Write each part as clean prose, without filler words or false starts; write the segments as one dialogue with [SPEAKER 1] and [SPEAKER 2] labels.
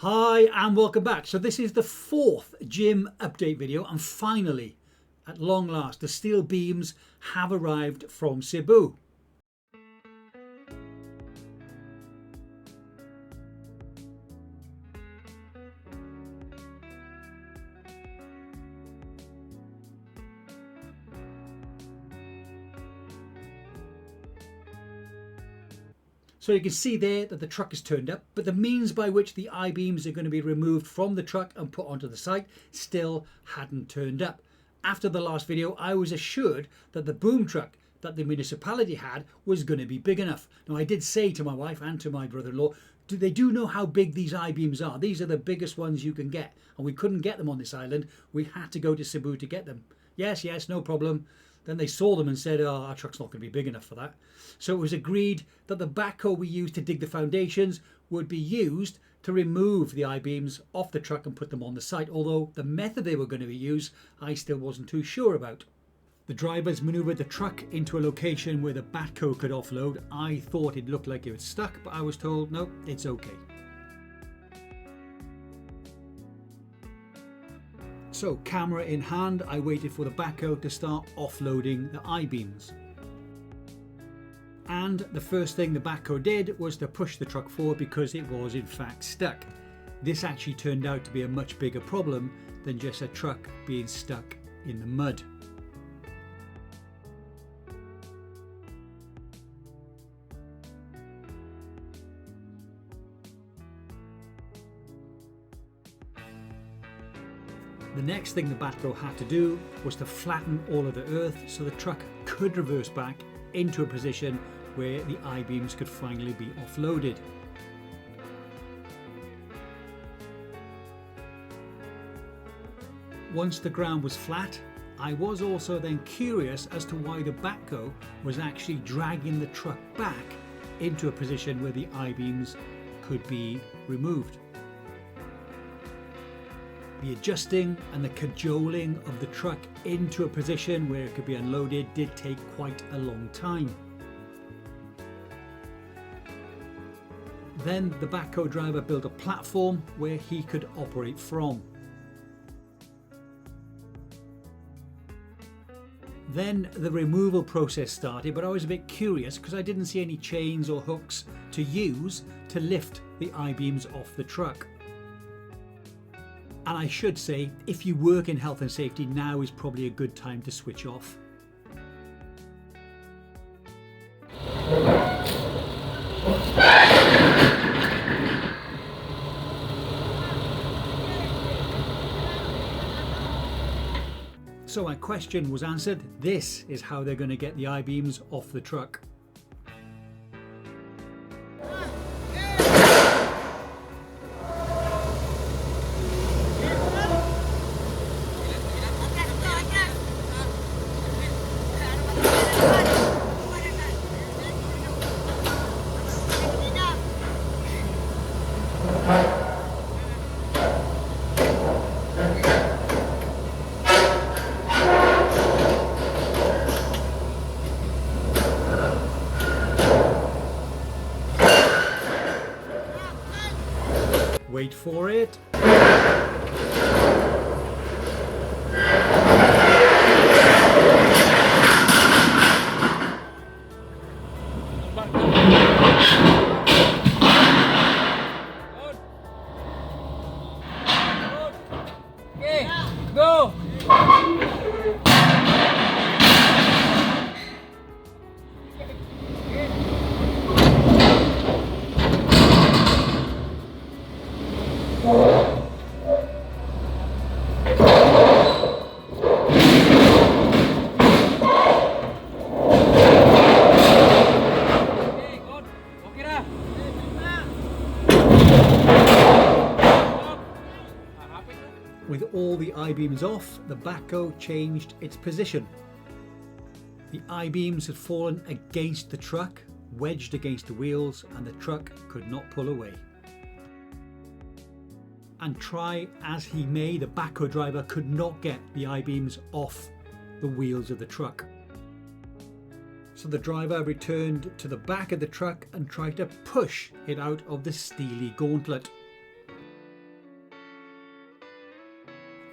[SPEAKER 1] Hi and welcome back. So this is the fourth gym update video, and finally, at long last, the steel beams have arrived from Cebu. So you can see there that the truck is turned up, but the means by which the I-beams are going to be removed from the truck and put onto the site still hadn't turned up. After the last video, I was assured that the boom truck that the municipality had was going to be big enough. Now, I did say to my wife and to my brother-in-law, they do know how big these I-beams are. These are the biggest ones you can get, and we couldn't get them on this island. We had to go to Cebu to get them. Yes, no problem. Then they saw them and said, oh, our truck's not going to be big enough for that. So it was agreed that the backhoe we used to dig the foundations would be used to remove the I-beams off the truck and put them on the site, although the method they were going to be used, I still wasn't too sure about. The drivers manoeuvred the truck into a location where the backhoe could offload. I thought it looked like it was stuck, but I was told, no, it's okay. So, camera in hand, I waited for the backhoe to start offloading the I-beams. And the first thing the backhoe did was to push the truck forward because it was in fact stuck. This actually turned out to be a much bigger problem than just a truck being stuck in the mud. The next thing the backhoe had to do was to flatten all of the earth so the truck could reverse back into a position where the I-beams could finally be offloaded. Once the ground was flat, I was also then curious as to why the backhoe was actually dragging the truck back into a position where the I-beams could be removed. The adjusting and the cajoling of the truck into a position where it could be unloaded did take quite a long time. Then the backhoe driver built a platform where he could operate from. Then the removal process started, but I was a bit curious because I didn't see any chains or hooks to use to lift the I-beams off the truck. And I should say, if you work in health and safety, now is probably a good time to switch off. So my question was answered. This is how they're going to get the I-beams off the truck. Wait for it.
[SPEAKER 2] Okay, go.
[SPEAKER 1] With all the I-beams off, the backhoe changed its position. The I-beams had fallen against the truck, wedged against the wheels, and the truck could not pull away. And try as he may, the backhoe driver could not get the I-beams off the wheels of the truck. So the driver returned to the back of the truck and tried to push it out of the steely gauntlet.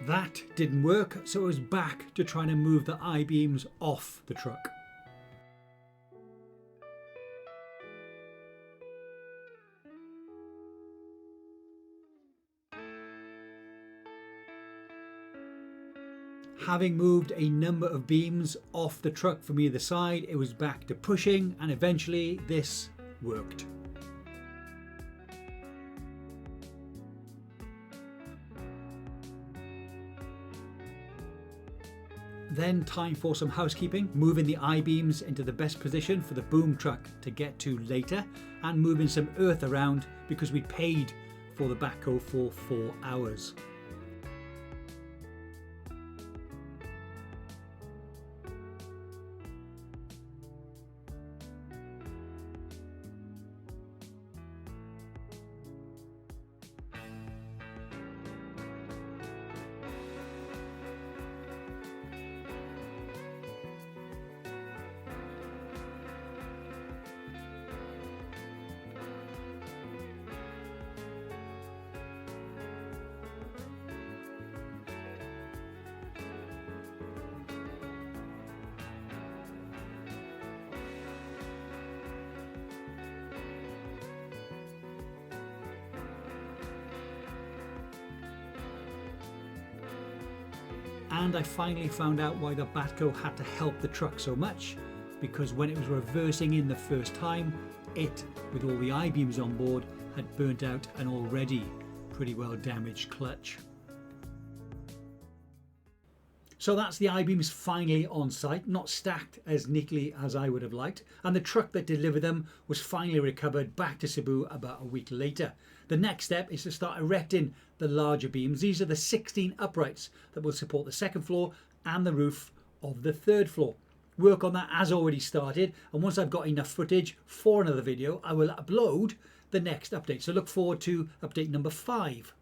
[SPEAKER 1] That didn't work, so it was back to trying to move the I-beams off the truck. Having moved a number of beams off the truck from either side, it was back to pushing, and eventually this worked. Then time for some housekeeping, moving the I-beams into the best position for the boom truck to get to later, and moving some earth around because we paid for the backhoe for 4 hours. And I finally found out why the backhoe had to help the truck so much, because when it was reversing in the first time, it, with all the I-beams on board, had burnt out an already pretty well damaged clutch. So that's the I-beams finally on site, not stacked as neatly as I would have liked, and the truck that delivered them was finally recovered back to Cebu about a week later. The next step is to start erecting the larger beams. These are the 16 uprights that will support the second floor and the roof of the third floor. Work on that has already started, and once I've got enough footage for another video, I will upload the next update. So look forward to update number 5.